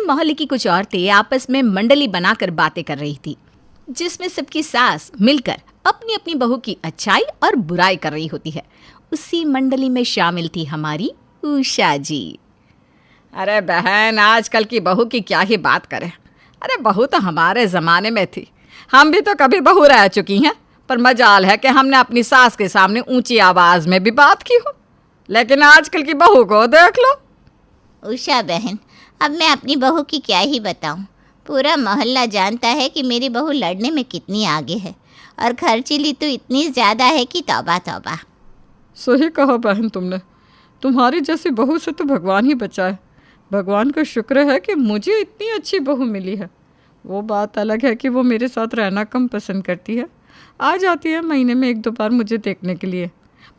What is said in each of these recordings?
मोहल्ले की कुछ औरतें आपस में मंडली बनाकर बातें कर रही थी, जिसमें सबकी सास मिलकर अपनी अपनी बहू की अच्छाई और बुराई कर रही होती है। उसी मंडली में शामिल थी हमारी उषा जी। अरे बहन, आजकल की बहू की क्या ही बात करें। अरे बहू तो हमारे ज़माने में थी, हम भी तो कभी बहू रह चुकी हैं, पर मजाल है कि हमने अपनी सास के सामने ऊंची आवाज़ में भी बात की हो। लेकिन आजकल की बहू को देख लो। उषा बहन, अब मैं अपनी बहू की क्या ही बताऊं। पूरा मोहल्ला जानता है कि मेरी बहू लड़ने में कितनी आगे है, और खर्चीली तो इतनी ज़्यादा है कि तौबा तौबा। सही कहा बहन तुमने, तुम्हारी जैसी बहू से तो भगवान ही बचाए। भगवान का शुक्र है कि मुझे इतनी अच्छी बहू मिली है। वो बात अलग है कि वो मेरे साथ रहना कम पसंद करती है, आ जाती है महीने में 1-2 बार मुझे देखने के लिए,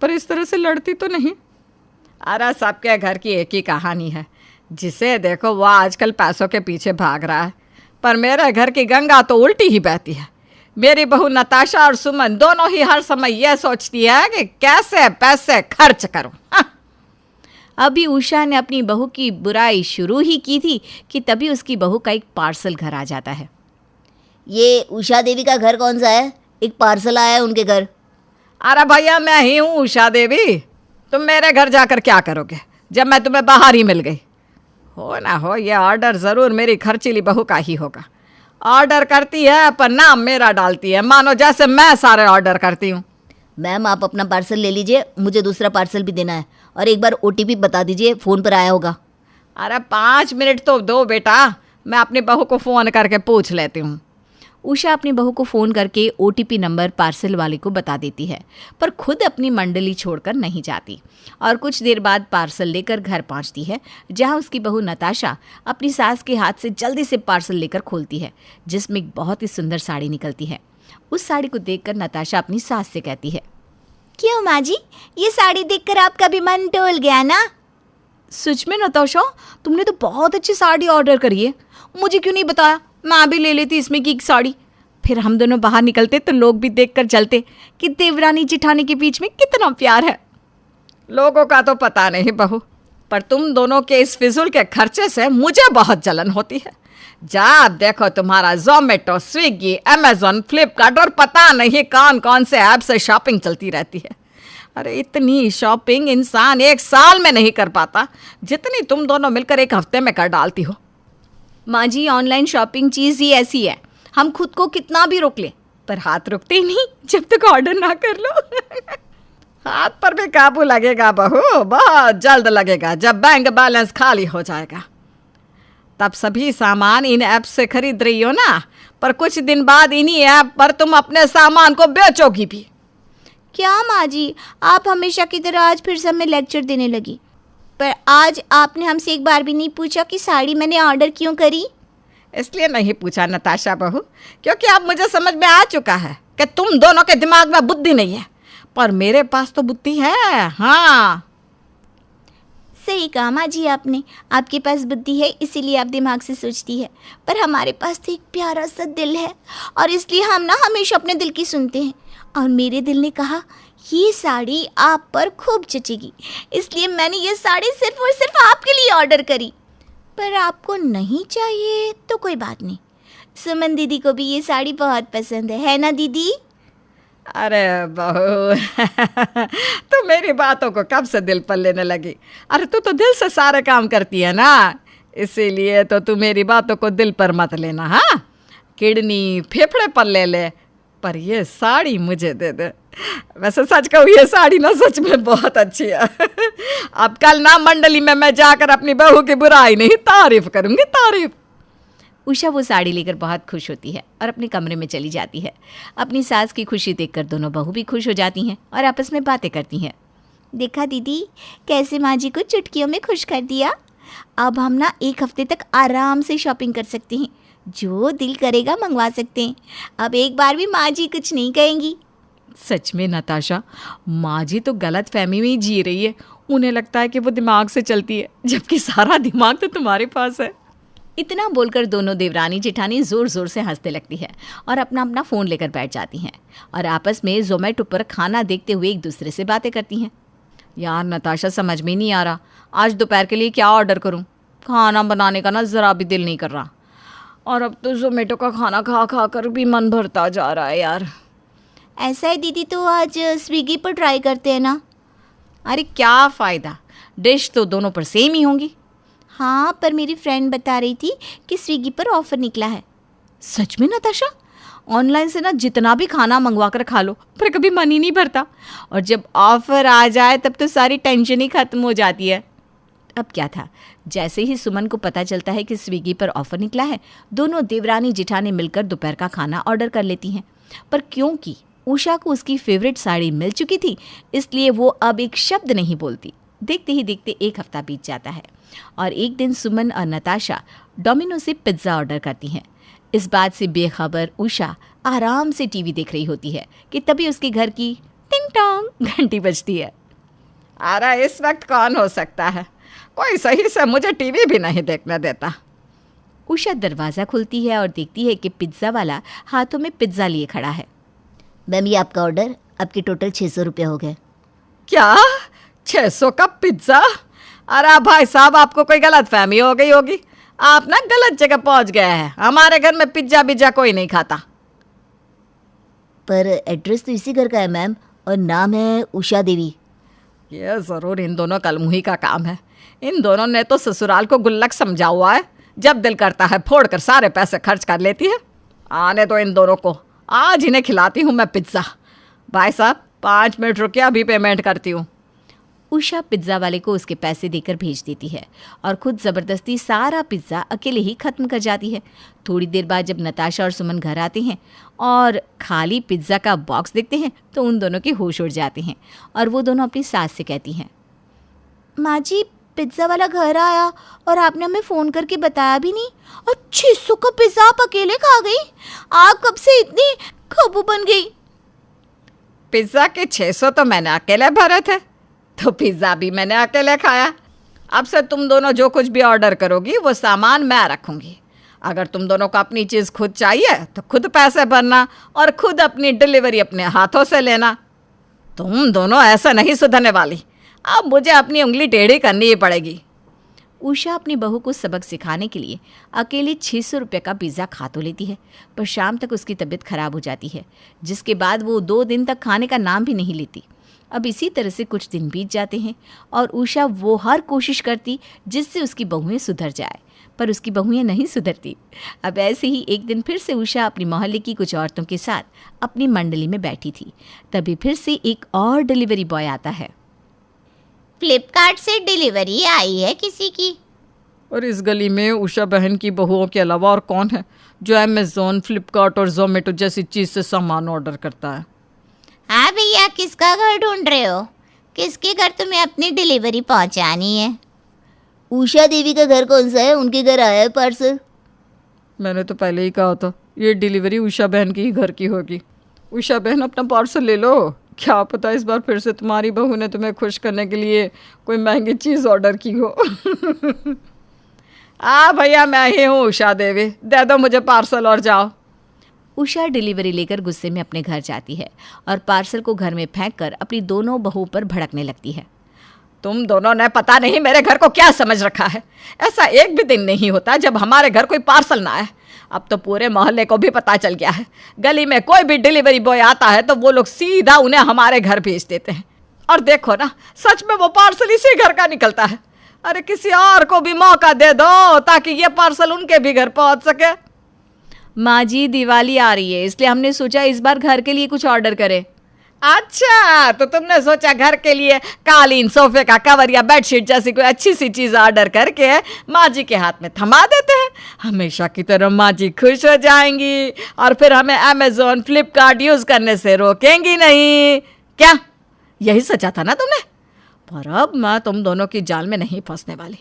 पर इस तरह से लड़ती तो नहीं। अरे सबके घर की एक ही कहानी है, जिसे देखो वो आजकल पैसों के पीछे भाग रहा है, पर मेरे घर की गंगा तो उल्टी ही बहती है। मेरी बहू नताशा और सुमन दोनों ही हर समय यह सोचती है कि कैसे पैसे खर्च करूं। अभी उषा ने अपनी बहू की बुराई शुरू ही की थी कि तभी उसकी बहू का एक पार्सल घर आ जाता है। ये उषा देवी का घर कौन सा है? एक पार्सल आया है उनके घर। अरे भैया, मैं ही हूँ उषा देवी। तुम मेरे घर जाकर क्या करोगे जब मैं तुम्हें बाहर ही मिल गई? हो ना हो, ये ऑर्डर ज़रूर मेरी खर्चीली बहू का ही होगा। ऑर्डर करती है पर नाम मेरा डालती है, मानो जैसे मैं सारे ऑर्डर करती हूँ। मैम, आप अपना पार्सल ले लीजिए, मुझे दूसरा पार्सल भी देना है, और एक बार OTP बता दीजिए, फ़ोन पर आया होगा। अरे 5 मिनट तो दो बेटा, मैं अपनी बहू को फ़ोन करके पूछ लेती हूँ। उषा अपनी बहू को फ़ोन करके OTP नंबर पार्सल वाले को बता देती है, पर खुद अपनी मंडली छोड़कर नहीं जाती, और कुछ देर बाद पार्सल लेकर घर पहुंचती है, जहां उसकी बहू नताशा अपनी सास के हाथ से जल्दी से पार्सल लेकर खोलती है, जिसमें एक बहुत ही सुंदर साड़ी निकलती है। उस साड़ी को देखकर नताशा अपनी सास से कहती है, क्यों माँ जी, ये साड़ी देखकर आपका भी मन डोल गया ना? सच में नताशा, तुमने तो बहुत अच्छी साड़ी ऑर्डर करी है, मुझे क्यों नहीं बताया? मैं भी ले लेती इसमें की एक साड़ी, फिर हम दोनों बाहर निकलते तो लोग भी देखकर चलते कि देवरानी जेठानी के बीच में कितना प्यार है। लोगों का तो पता नहीं बहू, पर तुम दोनों के इस फिजूल के खर्चे से मुझे बहुत जलन होती है। जब देखो तुम्हारा ज़ोमैटो, स्विगी, अमेज़ॉन, फ्लिपकार्ट और पता नहीं कौन कौन से ऐप से शॉपिंग चलती रहती है। अरे इतनी शॉपिंग इंसान 1 साल में नहीं कर पाता जितनी तुम दोनों मिलकर 1 हफ्ते में कर डालती हो। माँ जी, ऑनलाइन शॉपिंग चीज़ ही ऐसी है, हम खुद को कितना भी रोक लें पर हाथ रुकते ही नहीं जब तक ऑर्डर ना कर लो। हाथ पर भी काबू लगेगा बहू, बहुत जल्द लगेगा, जब बैंक बैलेंस खाली हो जाएगा। तब सभी सामान इन ऐप से खरीद रही हो ना, पर कुछ दिन बाद इन्हीं ऐप पर तुम अपने सामान को बेचोगी भी। क्या माँ जी, आप हमेशा की तरह आज फिर से हमें लेक्चर देने लगी, पर आज आपने हमसे एक बार भी नहीं पूछा कि साड़ी मैंने ऑर्डर क्यों करी। इसलिए नहीं पूछा नताशा बहू, क्योंकि अब मुझे समझ में आ चुका है कि तुम दोनों के दिमाग में बुद्धि नहीं है, पर मेरे पास तो बुद्धि है। हाँ, सही कहा माँ जी आपने, आपके पास बुद्धि है इसीलिए आप दिमाग से सोचती है, पर हमारे पास तो एक प्यारा सा दिल है, और इसलिए हम ना हमेशा अपने दिल की सुनते हैं। और मेरे दिल ने कहा ये साड़ी आप पर खूब जचेगी, इसलिए मैंने ये साड़ी सिर्फ और सिर्फ आपके लिए ऑर्डर करी। पर आपको नहीं चाहिए तो कोई बात नहीं, सुमन दीदी को भी ये साड़ी बहुत पसंद है ना दीदी? अरे बहू, तू मेरी बातों को कब से दिल पर लेने लगी? अरे तू तो दिल से सारे काम करती है ना, इसीलिए तो तू मेरी बातों को दिल पर मत लेना। हाँ, किडनी फेफड़े पर ले ले, पर ये साड़ी मुझे दे दे। वैसे सच कहूँ, ये साड़ी ना सच में बहुत अच्छी है। अब कल ना मंडली में मैं जाकर अपनी बहू की बुराई नहीं तारीफ करूँगी, तारीफ। उषा वो साड़ी लेकर बहुत खुश होती है और अपने कमरे में चली जाती है। अपनी सास की खुशी देखकर दोनों बहू भी खुश हो जाती हैं और आपस में बातें करती हैं। देखा दीदी, कैसे माँ जी को चुटकियों में खुश कर दिया। अब हम ना 1 हफ्ते तक आराम से शॉपिंग कर सकते हैं, जो दिल करेगा मंगवा सकते हैं। अब एक बार भी माँ जी कुछ नहीं कहेंगी। सच में नताशा, माँ जी तो गलत फहमी में ही जी रही है। उन्हें लगता है कि वो दिमाग से चलती है, जबकि सारा दिमाग तो तुम्हारे पास है। इतना बोलकर दोनों देवरानी जेठानी ज़ोर ज़ोर से हंसने लगती है और अपना अपना फ़ोन लेकर बैठ जाती हैं और आपस में ज़ोमैटो पर खाना देखते हुए एक दूसरे से बातें करती हैं। यार नताशा, समझ में नहीं आ रहा आज दोपहर के लिए क्या ऑर्डर करूं। खाना बनाने का ना ज़रा भी दिल नहीं कर रहा, और अब तो जोमेटो का खाना खा खा कर भी मन भरता जा रहा है यार। ऐसा है दीदी, तो आज स्विगी पर ट्राई करते हैं ना। अरे क्या फ़ायदा, डिश तो दोनों पर सेम ही होंगी। हाँ, पर मेरी फ्रेंड बता रही थी कि स्विगी पर ऑफ़र निकला है। सच में नताशा? ऑनलाइन से ना जितना भी खाना मंगवा कर खा लो, पर कभी मन ही नहीं भरता, और जब ऑफ़र आ जाए तब तो सारी टेंशन ही ख़त्म हो जाती है। अब क्या था, जैसे ही सुमन को पता चलता है कि स्विगी पर ऑफ़र निकला है, दोनों देवरानी जिठानी मिलकर दोपहर का खाना ऑर्डर कर लेती हैं। पर क्योंकि उषा को उसकी फेवरेट साड़ी मिल चुकी थी, इसलिए वो अब एक शब्द नहीं बोलती। देखते ही देखते एक हफ्ता बीत जाता है और एक दिन सुमन और नताशा डोमिनो से पिज़्ज़ा ऑर्डर करती हैं। इस बात से बेखबर उषा आराम से टीवी देख रही होती है कि तभी उसके घर की टिंग टोंग घंटी बजती है। अरे इस वक्त कौन हो सकता है? कोई सही से मुझे टीवी भी नहीं देखने देता। उषा दरवाज़ा खुलती है और देखती है कि पिज़्ज़ा वाला हाथों में पिज़्ज़ा लिए खड़ा है। मैम, ये आपका ऑर्डर, आपके टोटल 600 रुपये हो गए। क्या 600 का पिज्ज़ा? अरे भाई साहब, आपको कोई गलत फहमी हो गई होगी, आप ना गलत जगह पहुंच गए हैं। हमारे घर में पिज्ज़ा बिज्जा कोई नहीं खाता। पर एड्रेस तो इसी घर का है मैम, और नाम है उषा देवी। ये ज़रूर इन दोनों कलमुही का काम है। इन दोनों ने तो ससुराल को गुल्लक समझा हुआ है, जब दिल करता है फोड़ कर सारे पैसे खर्च कर लेती है। आने दो इन दोनों को, आज इन्हें खिलाती हूँ मैं पिज्ज़ा। भाई साहब 5 मिनट रुकिए, अभी पेमेंट करती हूँ। उषा पिज़्ज़ा वाले को उसके पैसे देकर भेज देती है और खुद ज़बरदस्ती सारा पिज़्ज़ा अकेले ही ख़त्म कर जाती है। थोड़ी देर बाद जब नताशा और सुमन घर आते हैं और खाली पिज़्ज़ा का बॉक्स देखते हैं तो उन दोनों के होश उड़ जाते हैं और वो दोनों अपनी सास से कहती हैं, माँ जी, पिज़्ज़ा वाला घर आया और आपने हमें फ़ोन करके बताया भी नहीं, और 600 का पिज़्ज़ा आप अकेले खा गई। आप कब से इतनी खबू बन गई? पिज़्ज़ा के 600 तो मैंने अकेले भरे थे, तो पिज़्ज़ा भी मैंने अकेले खाया। अब से तुम दोनों जो कुछ भी ऑर्डर करोगी वो सामान मैं रखूँगी। अगर तुम दोनों को अपनी चीज़ खुद चाहिए तो खुद पैसे भरना और खुद अपनी डिलीवरी अपने हाथों से लेना। तुम दोनों ऐसा नहीं सुधरने वाली, अब मुझे अपनी उंगली टेढ़ी करनी ही पड़ेगी। उषा अपनी बहू को सबक सिखाने के लिए अकेले 600 रुपये का पिज़्ज़ा खा तो लेती है, पर शाम तक उसकी तबीयत खराब हो जाती है, जिसके बाद वो 2 दिन तक खाने का नाम भी नहीं लेती। अब इसी तरह से कुछ दिन बीत जाते हैं और उषा वो हर कोशिश करती जिससे उसकी बहुएं सुधर जाए, पर उसकी बहुएं नहीं सुधरती। अब ऐसे ही एक दिन फिर से उषा अपनी मोहल्ले की कुछ औरतों के साथ अपनी मंडली में बैठी थी। तभी फिर से एक और डिलीवरी बॉय आता है। फ्लिपकार्ट से डिलीवरी आई है किसी की। और इस गली में उषा बहन की बहुओं के अलावा और कौन है जो अमेज़ॉन, फ्लिपकार्ट और जोमेटो जैसी चीज़ से सामान ऑर्डर करता है? हाँ भैया, किसका घर ढूंढ रहे हो? किसके घर तुम्हें अपनी डिलीवरी पहुंचानी है? उषा देवी का घर कौन सा है? उनके घर आया है पार्सल। मैंने तो पहले ही कहा था ये डिलीवरी उषा बहन की ही घर की होगी। उषा बहन अपना पार्सल ले लो। क्या पता इस बार फिर से तुम्हारी बहू ने तुम्हें खुश करने के लिए कोई महंगी चीज़ ऑर्डर की हो। भैया मैं ही हूँ उषा देवी, दे दो मुझे पार्सल और जाओ। उषा डिलीवरी लेकर गुस्से में अपने घर जाती है और पार्सल को घर में फेंक कर अपनी दोनों बहू पर भड़कने लगती है। तुम दोनों ने पता नहीं मेरे घर को क्या समझ रखा है। ऐसा एक भी दिन नहीं होता जब हमारे घर कोई पार्सल ना आए। अब तो पूरे मोहल्ले को भी पता चल गया है। गली में कोई भी डिलीवरी बॉय आता है तो वो लोग सीधा उन्हें हमारे घर भेज देते हैं। और देखो ना, सच में वो पार्सल इसी घर का निकलता है। अरे किसी और को भी मौका दे दो ताकि ये पार्सल उनके भी घर पहुंच सके। माँ जी, दिवाली आ रही है, इसलिए हमने सोचा इस बार घर के लिए कुछ ऑर्डर करें। अच्छा, तो तुमने सोचा घर के लिए कालीन, सोफे का कवर या बेडशीट जैसी कोई अच्छी सी चीज़ ऑर्डर करके माँ जी के हाथ में थमा देते हैं। हमेशा की तरह माँ जी खुश हो जाएंगी और फिर हमें अमेज़ॉन, फ्लिपकार्ट यूज़ करने से रोकेंगी नहीं। क्या यही सोचा था ना तुमने? पर अब मैं तुम दोनों की जाल में नहीं फंसने वाली।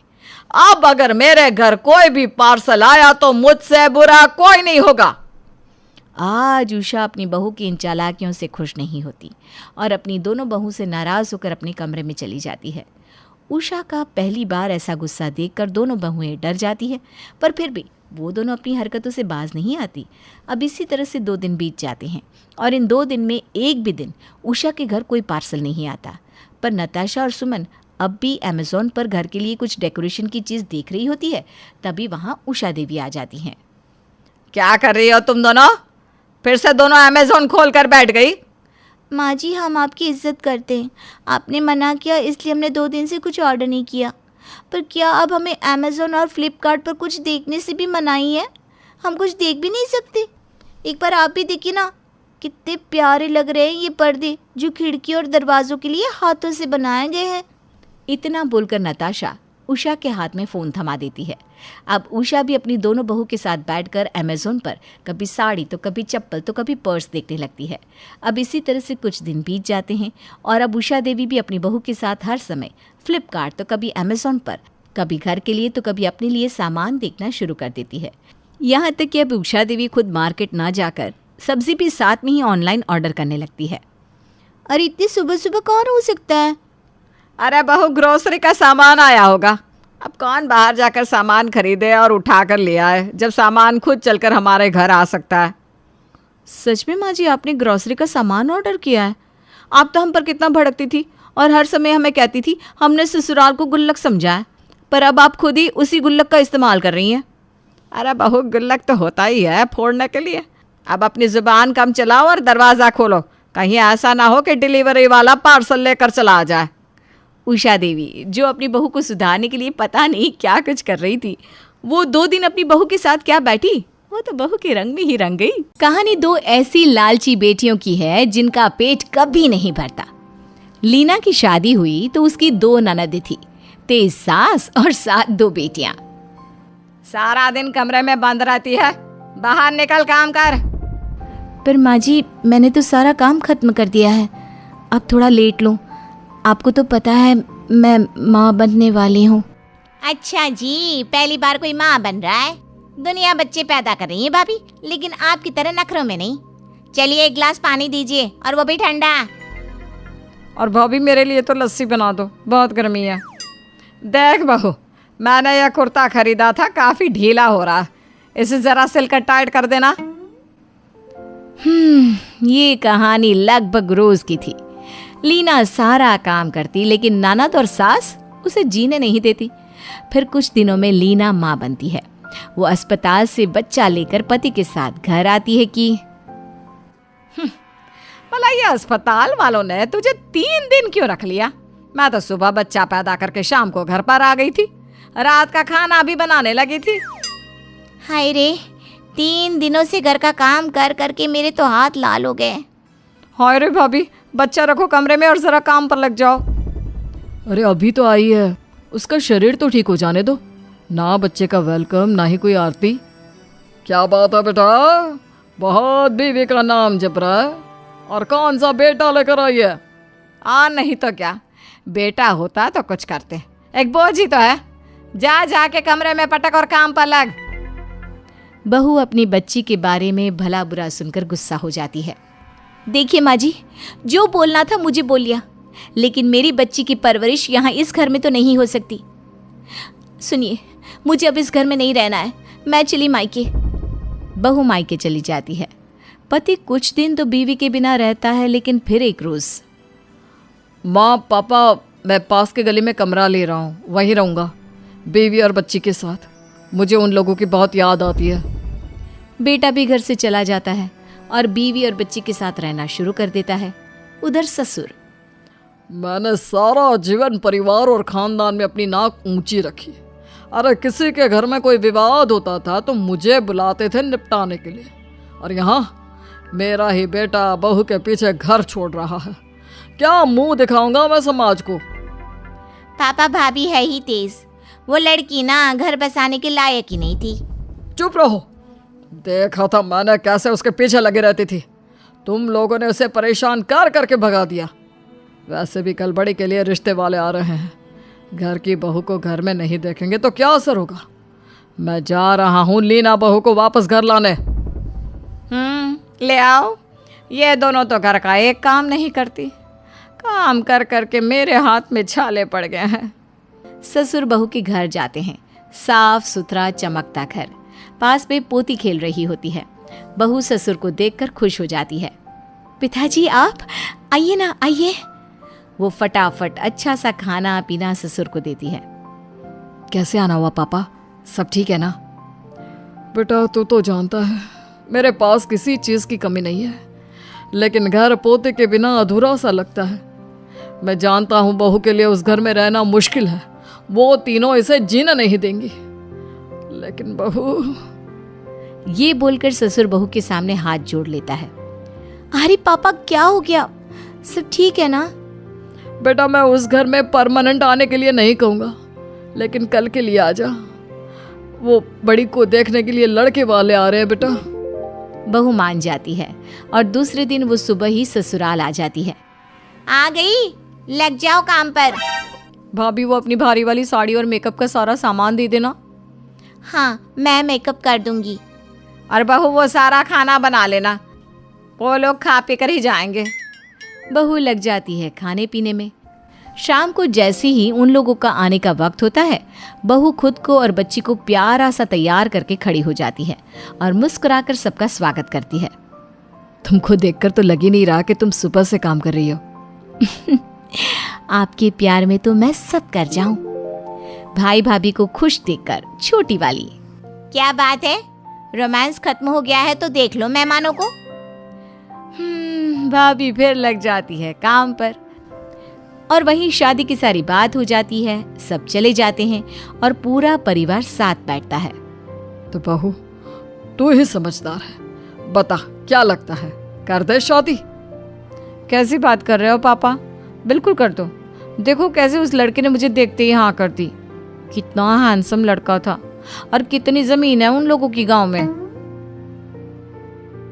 अब अगर मेरे घर कोई भी पार्सल आया तो मुझसे बुरा कोई नहीं होगा। आज उषा अपनी बहू की इन चालाकियों से खुश नहीं होती और अपनी दोनों बहू से नाराज़ होकर अपने कमरे में चली जाती है। उषा का पहली बार ऐसा गुस्सा देखकर दोनों बहुएं डर जाती है, पर फिर भी वो दोनों अपनी हरकतों से बाज नहीं आती। अब इसी तरह से 2 दिन बीत जाते हैं और इन 2 दिन में एक भी दिन उषा के घर कोई पार्सल नहीं आता। पर नताशा और सुमन अब भी अमेज़ॉन पर घर के लिए कुछ डेकोरेशन की चीज़ देख रही होती है, तभी वहाँ उषा देवी आ जाती हैं। क्या कर रही हो तुम दोनों? फिर से दोनों अमेज़ॉन खोल कर बैठ गई। माँ जी, हम आपकी इज्जत करते हैं। आपने मना किया इसलिए हमने 2 दिन से कुछ ऑर्डर नहीं किया। पर क्या अब हमें अमेज़ॉन और फ्लिपकार्ट पर कुछ देखने से भी मनाही है? हम कुछ देख भी नहीं सकते? एक बार आप भी देखिए ना, कितने प्यारे लग रहे हैं ये पर्दे जो खिड़की और दरवाज़ों के लिए हाथों से बनाए गए हैं। इतना बोलकर नताशा उषा के हाथ में फ़ोन थमा देती है। अब उषा भी अपनी दोनों बहू के साथ बैठकर अमेज़ॉन पर कभी साड़ी तो कभी चप्पल तो कभी पर्स देखने लगती है। अब इसी तरह से कुछ दिन बीत जाते हैं और अब उषा देवी भी अपनी बहू के साथ हर समय फ्लिपकार्ट तो कभी अमेज़ॉन पर, कभी घर के लिए तो कभी अपने लिए सामान देखना शुरू कर देती है। यहाँ तक कि अब उषा देवी खुद मार्केट ना जाकर सब्जी भी साथ में ही ऑनलाइन ऑर्डर करने लगती है। और इतनी सुबह सुबह कौन हो सकता है? अरे बहू, ग्रोसरी का सामान आया होगा। अब कौन बाहर जाकर सामान खरीदे और उठा कर ले आए, जब सामान खुद चलकर हमारे घर आ सकता है। सच में माँ जी, आपने ग्रॉसरी का सामान ऑर्डर किया है? आप तो हम पर कितना भड़कती थी और हर समय हमें कहती थी हमने ससुराल को गुल्लक समझा है, पर अब आप खुद ही उसी गुल्लक का इस्तेमाल कर रही हैं। अरे बहू, गुल्लक तो होता ही है फोड़ने के लिए। अब अपनी ज़ुबान कम चलाओ और दरवाज़ा खोलो, कहीं ऐसा ना हो कि डिलीवरी वाला पार्सल लेकर चला जाए। उषा देवी, जो अपनी बहू को सुधारने के लिए पता नहीं क्या कुछ कर रही थी, वो 2 दिन अपनी बहू के साथ क्या बैठी, वो तो बहू के रंग में ही रंग गई। कहानी 2 ऐसी लालची बेटियों की है जिनका पेट कभी नहीं भरता। लीना की शादी हुई तो उसकी 2 ननद थी, तेज सास और 7 2 बेटियां। सारा दिन कमरे में बंद रहती है, बाहर निकल काम कर। पर माँ जी, मैंने तो सारा काम खत्म कर दिया है, अब थोड़ा लेट लो। आपको तो पता है मैं माँ बनने वाली हूँ। अच्छा जी, पहली बार कोई माँ बन रहा है। दुनिया बच्चे पैदा कर रही है भाभी, लेकिन आपकी तरह नखरों में नहीं। चलिए 1 गिलास पानी दीजिए, और वो भी ठंडा। और भाभी, मेरे लिए तो लस्सी बना दो, बहुत गर्मी है। देख बहू, मैंने यह कुर्ता खरीदा था, काफ़ी ढीला हो रहा है, इसे ज़रा सिलकर टाइट कर देना। ये कहानी लगभग रोज की थी। लीना सारा काम करती, लेकिन ननद और सास उसे जीने नहीं देती। फिर कुछ दिनों में लीना माँ बनती है। वो अस्पताल से बच्चा लेकर पति के साथ घर आती है कि भला ये अस्पताल वालों ने तुझे 3 दिन क्यों रख लिया? मैं तो सुबह बच्चा पैदा करके शाम को घर पर आ गई थी, रात का खाना भी बनाने लगी थी। हाय रे, 3 दिनों से घर का काम कर करके मेरे तो हाथ लाल हो गए। हाय रे भाभी, बच्चा रखो कमरे में और जरा काम पर लग जाओ। अरे अभी तो आई है, उसका शरीर तो ठीक हो जाने दो ना। बच्चे का वेलकम, ना ही कोई आरती। क्या बात है बेटा, बहुत बीवी का नाम जप रहा है, और कौन सा बेटा लेकर आई है? नहीं तो क्या, बेटा होता तो कुछ करते, एक बोझ ही तो है। जा जाके कमरे में पटक और काम पर लग। बहू अपनी बच्ची के बारे में भला बुरा सुनकर गुस्सा हो जाती है। देखिए माँ जी, जो बोलना था मुझे बोल लिया, लेकिन मेरी बच्ची की परवरिश यहाँ इस घर में तो नहीं हो सकती। सुनिए, मुझे अब इस घर में नहीं रहना है, मैं चली मायके। बहू मायके चली जाती है। पति कुछ दिन तो बीवी के बिना रहता है, लेकिन फिर एक रोज, माँ पापा, मैं पास के गली में कमरा ले रहा हूँ, वहीं रहूँगा बीवी और बच्ची के साथ। मुझे उन लोगों की बहुत याद आती है। बेटा भी घर से चला जाता है और बीवी और बच्ची के साथ रहना शुरू कर देता है। उधर ससुर, मैंने सारा जीवन परिवार और खानदान में अपनी नाक ऊंची रखी। अरे किसी के घर में कोई विवाद होता था तो मुझे बुलाते थे निपटाने के लिए, और यहाँ मेरा ही बेटा बहू के पीछे घर छोड़ रहा है। क्या मुंह दिखाऊंगा मैं समाज को? पापा, भाभी है ही तेज, वो लड़की ना घर बसाने के लायक ही नहीं थी। चुप रहो, देखा था मैंने कैसे उसके पीछे लगे रहती थी। तुम लोगों ने उसे परेशान कर करके भगा दिया। वैसे भी कल बड़ी के लिए रिश्ते वाले आ रहे हैं, घर की बहू को घर में नहीं देखेंगे तो क्या असर होगा। मैं जा रहा हूँ लीना बहू को वापस घर लाने। ले आओ। ये दोनों तो घर का एक काम नहीं करती, काम कर करके मेरे हाथ में छाले पड़ गए हैं। ससुर बहू के घर जाते हैं। साफ सुथरा चमकता घर, पास में पोती खेल रही होती है। बहू ससुर को देखकर खुश हो जाती है। पिताजी आप आइए ना, आइए। वो फटाफट अच्छा सा खाना पीना ससुर को देती है। कैसे आना हुआ पापा, सब ठीक है ना? बेटा तू तो जानता है मेरे पास किसी चीज़ की कमी नहीं है, लेकिन घर पोते के बिना अधूरा सा लगता है। मैं जानता हूँ बहू के लिए उस घर में रहना मुश्किल है, वो तीनों इसे जीना नहीं देंगी, लेकिन बहू। ये बोलकर ससुर बहू के सामने हाथ जोड़ लेता है। अरे पापा क्या हो गया, सब ठीक है ना? बेटा मैं उस घर में परमानेंट आने के लिए नहीं कहूँगा, लेकिन कल के लिए आ जा। वो बड़ी को देखने के लिए लड़के वाले आ रहे हैं बेटा। बहू मान जाती है और दूसरे दिन वो सुबह ही ससुराल आ जाती है। आ गई, लग जाओ काम पर। भाभी वो अपनी भारी वाली साड़ी और मेकअप का सारा सामान दे देना। हाँ मैं मेकअप कर दूंगी। और बहू वो सारा खाना बना लेना, वो लोग खा पी कर ही जाएंगे। बहू लग जाती है खाने पीने में। शाम को जैसे ही उन लोगों का आने का वक्त होता है, बहू खुद को और बच्ची को प्यारा सा तैयार करके खड़ी हो जाती है और मुस्कुराकर सबका स्वागत करती है। तुमको देखकर तो लग ही नहीं रहा कि तुम सुबह से काम कर रही हो। आपके प्यार में तो मैं सब कर जाऊं। भाई भाभी को खुश देखकर छोटी वाली, क्या बात है, रोमांस खत्म हो गया है तो देख लो मेहमानों को। भाभी फिर लग जाती है काम पर और वहीं शादी की सारी बात हो जाती है। सब चले जाते हैं और पूरा परिवार साथ बैठता है। तो बहू तू ही समझदार है, बता क्या लगता है, कर दे शादी? कैसी बात कर रहे हो पापा, बिल्कुल कर दो। देखो कैसे उस लड़के ने मुझे देखते ही हाँ कर दी। कितना हैंडसम लड़का था और कितनी जमीन है उन लोगों की गांव में।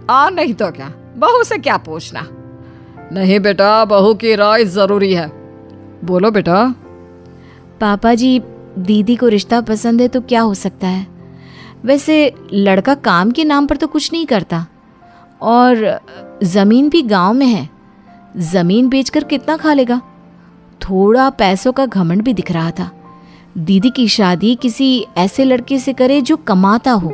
और नहीं तो क्या, बहू से क्या पूछना। नहीं बेटा, बहू की राय जरूरी है। बोलो बेटा। पापा जी, दीदी को रिश्ता पसंद है तो क्या हो सकता है। वैसे लड़का काम के नाम पर तो कुछ नहीं करता और जमीन भी गांव में है। जमीन बेचकर कितना खा लेगा। थोड़ा पैसों का घमंड भी दिख रहा था। दीदी की शादी किसी ऐसे लड़के से करे जो कमाता हो।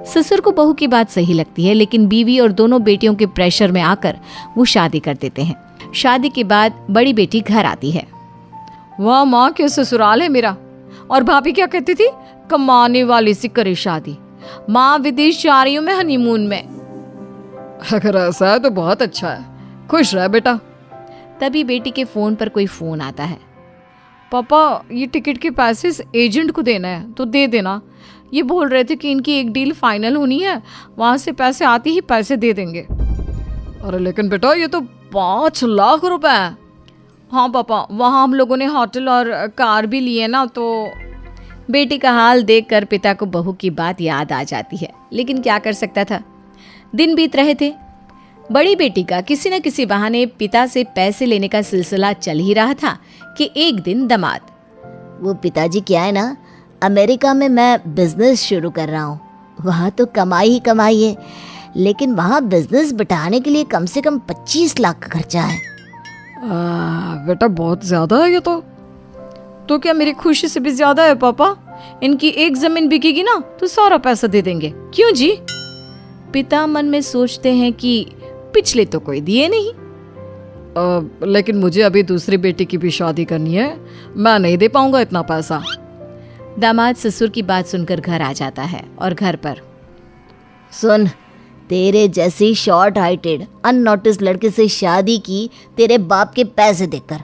ससुर को बहू की बात सही लगती है, लेकिन बीवी और दोनों बेटियों के प्रेशर में आकर वो शादी कर देते हैं। शादी के बाद बड़ी बेटी घर आती है। वाह माँ, क्या ससुराल है मेरा। और भाभी क्या कहती थी, कमाने वाली से करे शादी। माँ विदेश जा रही हूँ मैं हनीमून में। अगर ऐसा है तो बहुत अच्छा है, खुश रह बेटा। तभी बेटी के फोन पर कोई फोन आता है। पापा ये टिकट के पैसे इस एजेंट को देना है तो दे देना। ये बोल रहे थे कि इनकी एक डील फाइनल होनी है, वहां से पैसे आते ही पैसे दे देंगे। अरे लेकिन बेटा ये तो 5 लाख रुपए है। हाँ पापा, वहाँ हम लोगों ने होटल और कार भी लिए ना, तो बेटी का हाल देखकर पिता को बहू की बात याद आ जाती है, लेकिन क्या कर सकता था। दिन बीत रहे थे। बड़ी बेटी का किसी न किसी बहाने पिता से पैसे लेने का सिलसिला चल ही रहा था कि एक दिन दामाद, वो पिताजी क्या है ना, अमेरिका में मैं बिजनेस शुरू कर रहा हूँ। वहाँ तो कमाई ही कमाई है, लेकिन वहाँ बिजनेस बढ़ाने के लिए कम से कम 25 लाख का खर्चा है। बेटा बहुत ज्यादा है ये तो क्या मेरी खुशी से भी ज्यादा है पापा? इनकी एक जमीन बिकेगी ना तो सारा पैसा दे देंगे। क्यों जी? पिता मन में सोचते हैं कि पिछले तो कोई दिए नहीं। लेकिन मुझे अभी दूसरी बेटी की भी शादी करनी है, मैं नहीं दे पाऊंगा इतना पैसा। दामाद ससुर की बात सुनकर घर आ जाता है और घर पर, सुन, तेरे जैसी शॉर्ट हाइटेड अननोटिस लड़के से शादी की तेरे बाप के पैसे देकर।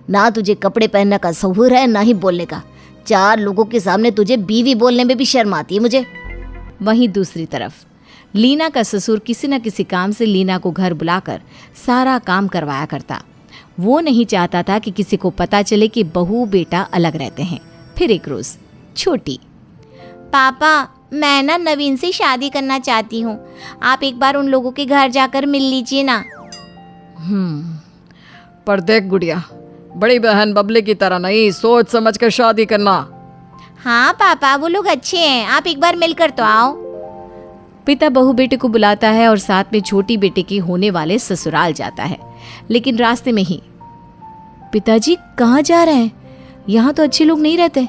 ना तुझे कपड़े पहनने का सहूर है, ना ही बोलने का। 4 लोगों के सामने तुझे बीवी बोलने में भी शर्म आती है मुझे। वहीं दूसरी तरफ लीना का ससुर किसी न किसी काम से लीना को घर बुलाकर सारा काम करवाया करता। वो नहीं चाहता था कि किसी को पता चले कि बहू बेटा अलग रहते हैं। फिर एक रोज छोटी, पापा मैं ना नवीन से शादी करना चाहती हूँ, आप एक बार उन लोगों के घर जाकर मिल लीजिए ना। पर देख गुड़िया, बड़ी बहन बबले की तरह नहीं, सोच समझ कर शादी करना। हाँ पापा, वो लोग अच्छे हैं, आप एक बार मिलकर तो आओ। पिता बहू बेटे को बुलाता है और साथ में छोटी बेटे के होने वाले ससुराल जाता है। लेकिन रास्ते में ही, पिताजी कहाँ जा रहे हैं? यहाँ तो अच्छे लोग नहीं रहते।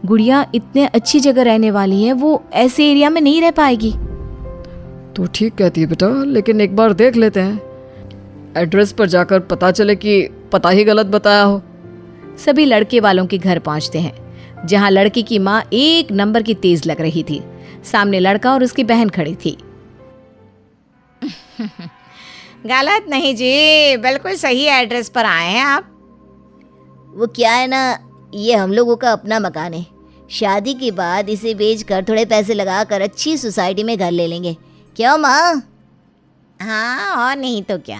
गुड़िया इतने अच्छी जगह रहने वाली है, वो ऐसे एरिया में नहीं रह पाएगी। तू ठीक कहती है बेटा, लेकिन एक बार देख लेते हैं। एड्रेस पर जाकर पता चले कि पता ही गलत बताया हो। सभी लड़के वालों के घर पहुंचते हैं, जहां लड़की की माँ एक नंबर की तेज लग रही थी। सामने लड़का और उसकी बहन खड़ी थी। गलत नहीं जी, बिल्कुल सही एड्रेस पर आए हैं आप। वो क्या है ना, ये हम लोगों का अपना मकान है। शादी के बाद इसे बेचकर थोड़े पैसे लगाकर अच्छी सोसाइटी में घर ले लेंगे। क्यों माँ? हाँ और नहीं तो क्या,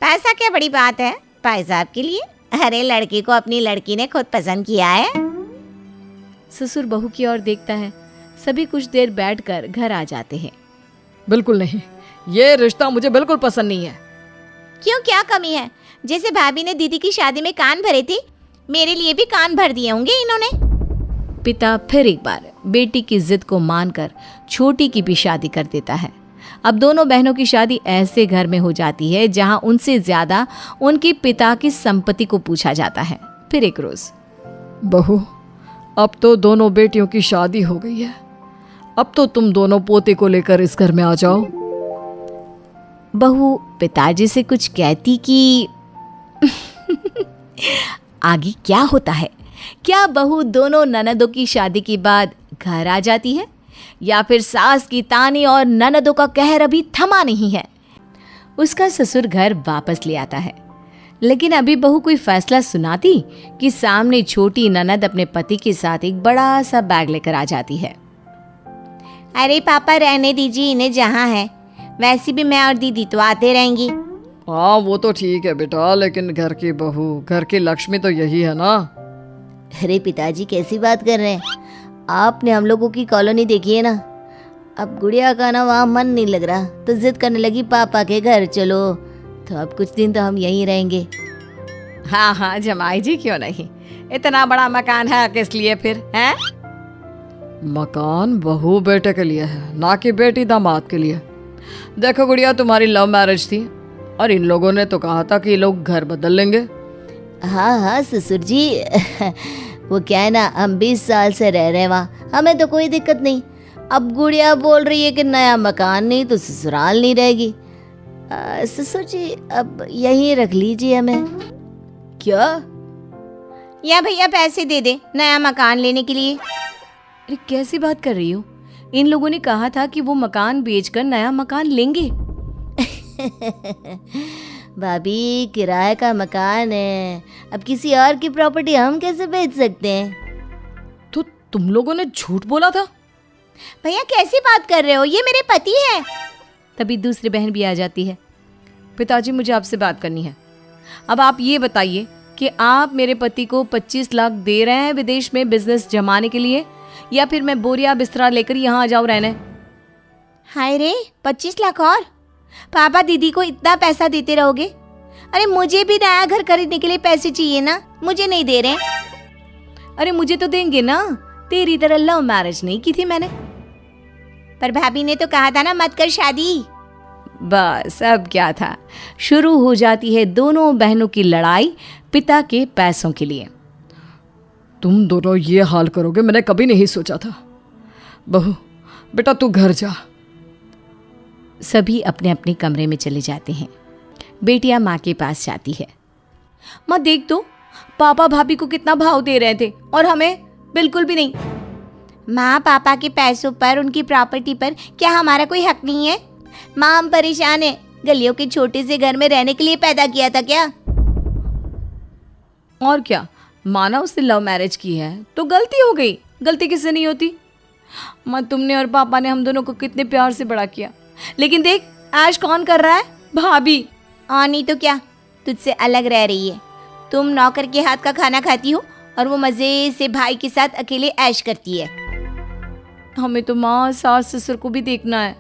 पैसा क्या बड़ी बात है भाई साहब के लिए। अरे लड़की को अपनी लड़की ने खुद पसंद किया है। ससुर बहू की ओर देखता है। सभी कुछ देर बैठकर घर आ जाते हैं। बिल्कुल नहीं, ये रिश्ता मुझे बिल्कुल पसंद नहीं है। क्यों, क्या कमी है? जैसे भाभी ने दीदी की शादी में कान भरे थे, मेरे लिए भी कान भर दिए होंगे इन्होंने। पिता फिर एक बार बेटी की जिद को मानकर छोटी की भी शादी कर देता है। अब दोनों बहनों की शादी ऐसे घर में हो जाती है जहां उनसे ज्यादा उनके पिता की संपत्ति को पूछा जाता है। फिर एक रोज, बहू, अब तो दोनों बेटियों की शादी हो गई है, अब तो तुम दोनों पोते को लेकर इस घर में आ जाओ। बहू पिताजी से कुछ कहती कि आगे क्या होता है? क्या बहू दोनों ननदों की शादी के बाद घर आ जाती है, या फिर सास की ताने और ननदों का कहर अभी थमा नहीं है? उसका ससुर घर वापस ले आता है, लेकिन अभी बहू कोई फैसला सुनाती कि सामने छोटी ननद अपने पति के साथ एक बड़ा सा बैग लेकर आ जाती है। अरे पापा रहने दीजिए इन्हें जहाँ है, वैसे भी मैं और दीदी तो आते रहेंगी। हाँ वो तो ठीक है बेटा, लेकिन घर की बहू, घर की लक्ष्मी तो यही है ना। अरे पिताजी कैसी बात कर रहे हैं? आपने हम लोगों की कॉलोनी देखी है ना। अब गुड़िया का ना वहाँ मन नहीं लग रहा तो जिद करने लगी पापा के घर चलो, तो अब कुछ दिन तो हम यहीं रहेंगे। हाँ हाँ जमाई जी, क्यों नहीं, इतना बड़ा मकान है किस लिए फिर है? मकान बहू बेटे के लिए है, ना कि बेटी दामाद के लिए। देखो गुड़िया, तुम्हारी लव मैरिज थी और इन लोगों ने तो कहा था कि ये लोग घर बदल लेंगे। हाँ हाँ ससुर जी, वो क्या है ना, हम 20 साल से रह रहे हैं वहाँ, हमें तो कोई दिक्कत नहीं। अब गुड़िया बोल रही है कि नया मकान नहीं तो ससुराल नहीं रहेगी। ससुर जी अब यहीं रख लीजिए हमें। क्या? या भैया पैसे दे दे नया मकान लेने के लिए। अरे कैसी बात कर रही हो? इन लोगों ने कहा था कि वो मकान बेचकर नया मकान लेंगे। भाभी किराए का मकान है, अब किसी और की प्रॉपर्टी हम कैसे बेच सकते हैं? तो तुम लोगों ने झूठ बोला था? भैया कैसी बात कर रहे हो, ये मेरे पति हैं। तभी दूसरी बहन भी आ जाती है। पिताजी मुझे आपसे बात करनी है। अब आप ये बताइए कि आप मेरे पति को 25 लाख दे रहे हैं विदेश में बिजनेस जमाने के लिए, या फिर मैं बोरिया बिस्तरा लेकर यहाँ आ जाऊँ रहने? हाय रे, 25 लाख और? पापा दीदी को इतना पैसा देते रहोगे? अरे मुझे भी नया घर खरीदने के लिए पैसे चाहिए ना, मुझे नहीं दे रहे। अरे मुझे तो देंगे ना, तेरी तरह लव मैरिज नहीं की थी मैंने। पर भाभी ने तो कहा था ना मत कर शादी। बस अब क्या था, शुरू हो जाती है दोनों बहनों की लड़ाई पिता के पैसों के लिए। तुम दोनों ये हाल करोगे मैंने कभी नहीं सोचा था। बहू बेटा तू घर जा। सभी अपने अपने कमरे में चले जाते हैं। बेटियां माँ के पास जाती है। माँ देख तो, पापा भाभी को कितना भाव दे रहे थे और हमें बिल्कुल भी नहीं। माँ पापा के पैसों पर, उनकी प्रॉपर्टी पर क्या हमारा कोई हक नहीं है? माँ हम परेशान है, गलियों के छोटे से घर में रहने के लिए पैदा किया था क्या? और क्या, माना उसने लव मैरिज की है तो गलती हो गई, गलती किससे नहीं होती। माँ तुमने और पापा ने हम दोनों को कितने प्यार से बड़ा किया, लेकिन देख आज कौन कर रहा है? भाभी। और नहीं तो क्या, तुझसे अलग रह रही है। तुम नौकर के हाथ का खाना खाती हो और वो मजे से भाई के साथ अकेले ऐश करती है। हमें तो माँ सास ससुर को भी देखना है।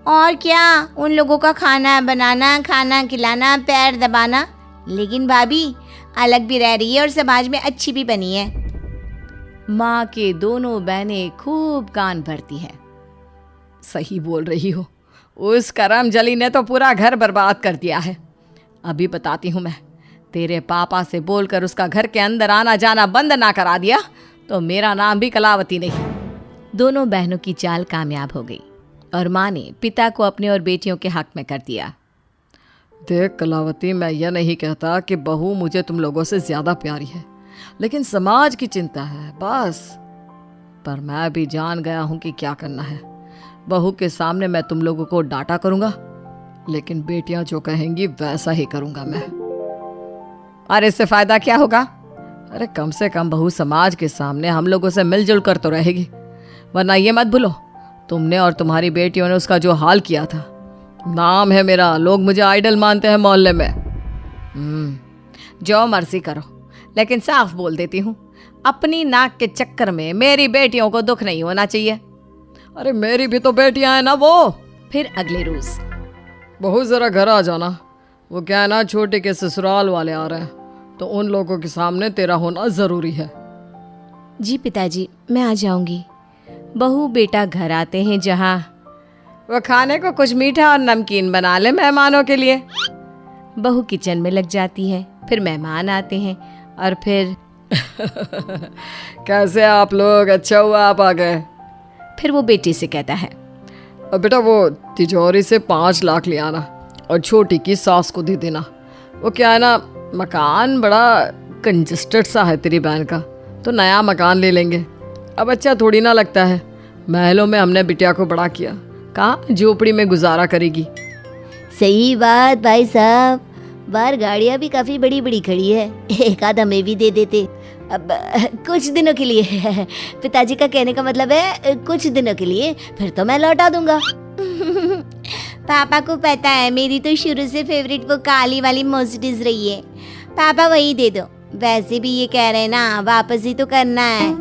और क्या, उन लोगों का खाना बनाना, खाना खिलाना, पैर दबाना। लेकिन भाभी अलग भी रह रही है और समाज में अच्छी भी बनी है। माँ के दोनों बहनें खूब कान भरती हैं। सही बोल रही हो, उस करमजली ने तो पूरा घर बर्बाद कर दिया है। अभी बताती हूँ मैं, तेरे पापा से बोलकर उसका घर के अंदर आना जाना बंद ना करा दिया तो मेरा नाम भी कलावती नहीं। दोनों बहनों की चाल कामयाब हो गई और माँ ने पिता को अपने और बेटियों के हक में कर दिया। देख कलावती, मैं यह नहीं कहता कि बहू मुझे तुम लोगों से ज्यादा प्यारी है, लेकिन समाज की चिंता है बस। पर मैं भी जान गया हूं कि क्या करना है। बहू के सामने मैं तुम लोगों को डांटा करूंगा, लेकिन बेटियां जो कहेंगी वैसा ही करूंगा मैं। और इससे फायदा क्या होगा? अरे कम से कम बहू समाज के सामने हम लोगों से मिलजुल कर तो रहेगी, वरना ये मत भूलो तुमने और तुम्हारी बेटियों ने उसका जो हाल किया था। नाम है मेरा, लोग मुझे आइडल मानते हैं मोहल्ले में। जो मर्जी करो, लेकिन साफ बोल देती हूँ, अपनी नाक के चक्कर में मेरी बेटियों को दुख नहीं होना चाहिए। अरे मेरी भी तो बेटियां हैं ना वो। फिर अगले रोज, बहू जरा घर आ जाना, वो क्या है ना, छोटे के ससुराल वाले आ रहे हैं, तो उन लोगों के सामने तेरा होना जरूरी है। जी पिताजी, मैं आ जाऊंगी। बहू बेटा घर आते हैं, जहाँ वो खाने को कुछ मीठा और नमकीन बना ले मेहमानों के लिए। बहू किचन में लग जाती है, फिर मेहमान आते हैं और फिर कैसे आप लोग, अच्छा हुआ आप आ गए। फिर वो बेटी से कहता है, और बेटा वो तिजोरी से 5 लाख ले आना और छोटी की सास को दे देना। वो क्या है ना, मकान बड़ा कंजस्टेड सा है तेरी बहन का, तो नया मकान ले लेंगे। अब अच्छा थोड़ी ना लगता है, महलों में हमने बिटिया को बड़ा किया, कहाँ झोपड़ी में गुजारा करेगी। सही बात भाई साहब, बाहर गाड़ियाँ भी काफ़ी बड़ी बड़ी खड़ी है, एक आध हमें भी दे देते। अब कुछ दिनों के लिए पिताजी का कहने का मतलब है कुछ दिनों के लिए, फिर तो मैं लौटा दूंगा। पापा को पता है मेरी तो शुरू से फेवरेट वो काली वाली मर्सिडीज रही है, पापा वही दे दो। वैसे भी ये कह रहे हैं ना, वापस ही तो करना है।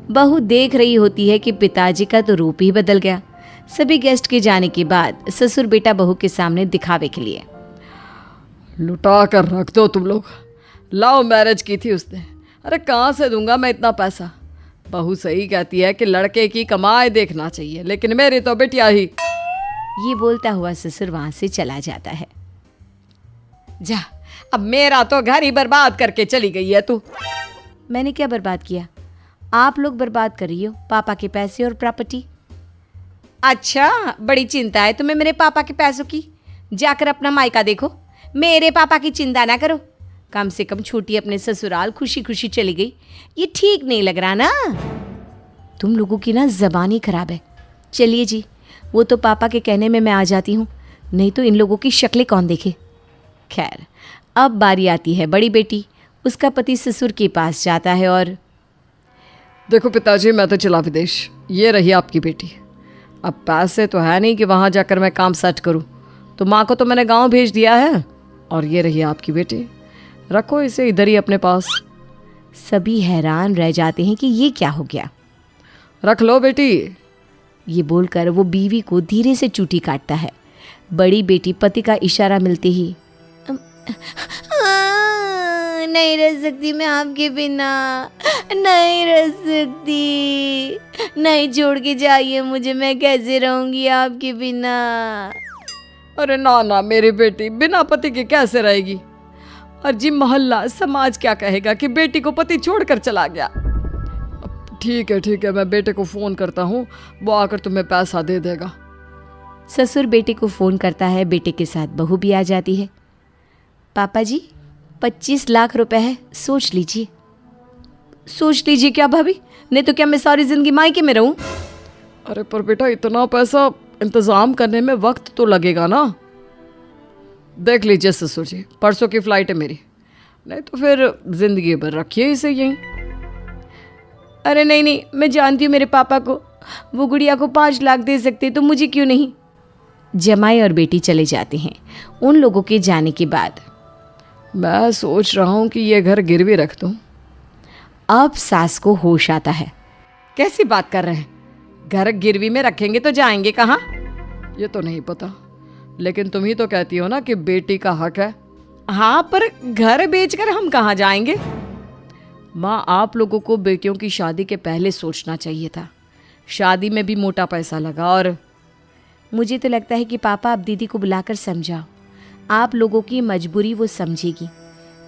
बहू देख रही होती है कि पिताजी का तो रूप ही बदल गया। सभी गेस्ट के जाने के बाद ससुर बेटा बहू के सामने दिखावे के लिए, लुटा कर रख दो तुम लोग, लव मैरिज की थी उसने, अरे कहाँ से दूंगा मैं इतना पैसा। बहू सही कहती है कि लड़के की कमाई देखना चाहिए, लेकिन मेरी तो बेटिया ही। ये बोलता हुआ ससुर वहां से चला जाता है। जा, अब मेरा तो घर ही बर्बाद करके चली गई है तू। मैंने क्या बर्बाद किया? आप लोग बर्बाद कर रही हो पापा के पैसे और प्रॉपर्टी। अच्छा, बड़ी चिंता है तुम्हें मेरे पापा के पैसों की। जाकर अपना मायका देखो, मेरे पापा की चिंता ना करो। कम से कम छोटी अपने ससुराल खुशी खुशी चली गई, ये ठीक नहीं लग रहा ना। तुम लोगों की ना ज़बान ही खराब है। चलिए जी, वो तो पापा के कहने में मैं आ जाती हूँ, नहीं तो इन लोगों की शक्लें कौन देखे। खैर, अब बारी आती है बड़ी बेटी। उसका पति ससुर के पास जाता है और देखो पिताजी, मैं तो चला विदेश, ये रही आपकी बेटी। अब पैसे तो है नहीं कि वहाँ जाकर मैं काम सेट करूँ, तो माँ को तो मैंने गांव भेज दिया है, और ये रही आपकी बेटी, रखो इसे इधर ही अपने पास। सभी हैरान रह जाते हैं कि ये क्या हो गया। रख लो बेटी। ये बोलकर वो बीवी को धीरे से चूटी काटता है। बड़ी बेटी पति का इशारा मिलते ही नहीं रह सकती मैं आपके बिना, नहीं रह सकती, नहीं छोड़ के जाइए मुझे, मैं कैसे रहूंगी आपके बिना। अरे ना ना मेरी बेटी बिना पति के कैसे रहेगी। और जी मोहल्ला समाज क्या कहेगा कि बेटी को पति छोड़कर चला गया। ठीक है, मैं बेटे को फ़ोन करता हूँ, वो आकर तुम्हें पैसा दे देगा। ससुर बेटे को फ़ोन करता है, बेटे के साथ बहू भी आ जाती है। पापा जी, 25 लाख रुपए है, सोच लीजिए। सोच लीजिए क्या भाभी? नहीं तो क्या मैं सारी ज़िंदगी मायके में रहूँ? अरे पर बेटा इतना पैसा इंतज़ाम करने में वक्त तो लगेगा ना। देख लीजिए ससुर जी, परसों की फ़्लाइट है मेरी, नहीं तो फिर ज़िंदगी भर रखिए इसे यहीं। अरे नहीं, मैं जानती हूँ मेरे पापा को, वो गुड़िया को 5 लाख दे सकते, तो मुझे क्यों नहीं। जमाई और बेटी चले जाते हैं। उन लोगों के जाने के बाद मैं सोच रहा हूँ कि ये घर गिरवी रख दूँ। अब सास को होश आता है। कैसी बात कर रहे हैं? घर गिरवी में रखेंगे तो जाएंगे कहाँ? ये तो नहीं पता, लेकिन तुम ही तो कहती हो ना कि बेटी का हक है। हाँ, पर घर बेचकर हम कहाँ जाएंगे? माँ, आप लोगों को बेटियों की शादी के पहले सोचना चाहिए था। शादी में भी मोटा पैसा लगा। और मुझे तो लगता है कि पापा अब दीदी को बुलाकर समझाओ, आप लोगों की मजबूरी वो समझेगी।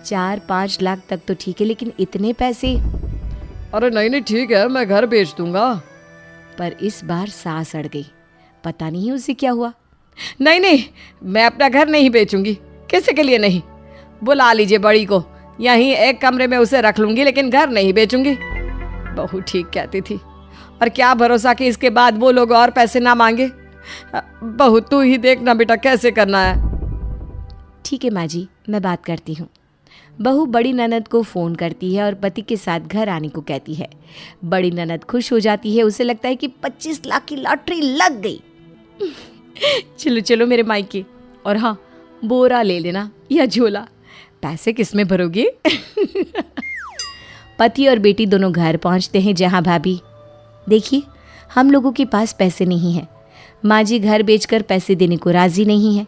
4-5 लाख तक तो ठीक है, लेकिन इतने पैसे। अरे नहीं ठीक है, मैं घर बेच दूंगा। पर इस बार सास अड़ गई, पता नहीं उसे क्या हुआ। नहीं, मैं अपना घर नहीं बेचूंगी, किसी के लिए नहीं। बुला लीजिए बड़ी को, यहीं एक कमरे में उसे रख लूंगी, लेकिन घर नहीं बेचूंगी। बहू ठीक कहती थी, और क्या भरोसा कि इसके बाद वो लोग और पैसे ना मांगे। बहू तू ही देखना बेटा कैसे करना है। ठीक है माँ जी, मैं बात करती हूँ। बहू बड़ी ननद को फ़ोन करती है और पति के साथ घर आने को कहती है। बड़ी ननद खुश हो जाती है, उसे लगता है कि 25 लाख की लॉटरी लग गई। चलो चलो मेरे मायके, और हाँ बोरा ले लेना या झोला। पैसे किस में भरोगी? पति और बेटी दोनों घर पहुंचते हैं, जहां भाभी, देखिए हम लोगों के पास पैसे नहीं हैं। माँ जी घर बेचकर पैसे देने को राजी नहीं है।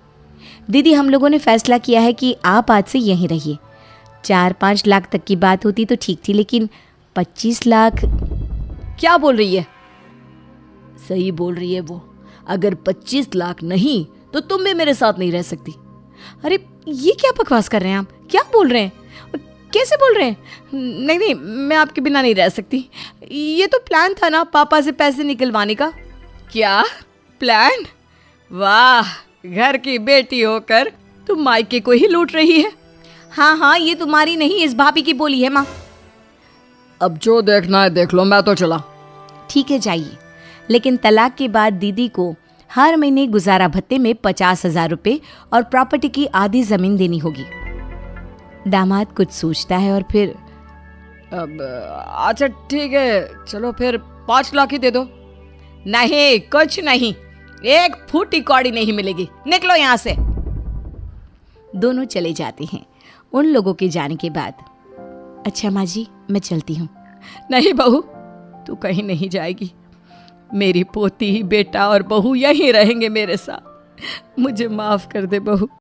दीदी हम लोगों ने फैसला किया है कि आप आज से यहीं रहिए। 4-5 लाख तक की बात होती तो ठीक थी, लेकिन 25 लाख? क्या बोल रही है? सही बोल रही है वो। अगर 25 लाख नहीं तो तुम भी मेरे साथ नहीं रह सकती। अरे ये क्या बकवास कर रहे हैं आप? क्या बोल रहे हैं? कैसे बोल रहे हैं? नहीं नहीं, मैं आपके बिना नहीं रह सकती। ये तो प्लान था ना पापा से पैसे निकलवाने का। क्या प्लान? वाह, घर की बेटी होकर तुम मायके को ही लूट रही है। हाँ हाँ, ये तुम्हारी नहीं, इस भाभी की बोली है माँ। अब जो देखना है देख लो, मैं तो चला। ठीक है जाइए, लेकिन तलाक के बाद दीदी को हर महीने गुजारा भत्ते में 50,000 रुपये और प्रॉपर्टी की आधी जमीन देनी होगी। दामाद कुछ सोचता है और फिर अब अच्छा ठीक है, चलो फिर 5 लाख ही दे दो। नहीं, कुछ नहीं, 1 फुट की कौड़ी नहीं मिलेगी, निकलो यहाँ से। दोनों चले जाते हैं। उन लोगों के जाने के बाद, अच्छा माँ जी मैं चलती हूँ। नहीं बहू, तू कहीं नहीं जाएगी। मेरी पोती, बेटा और बहू यहीं रहेंगे मेरे साथ। मुझे माफ कर दे बहू।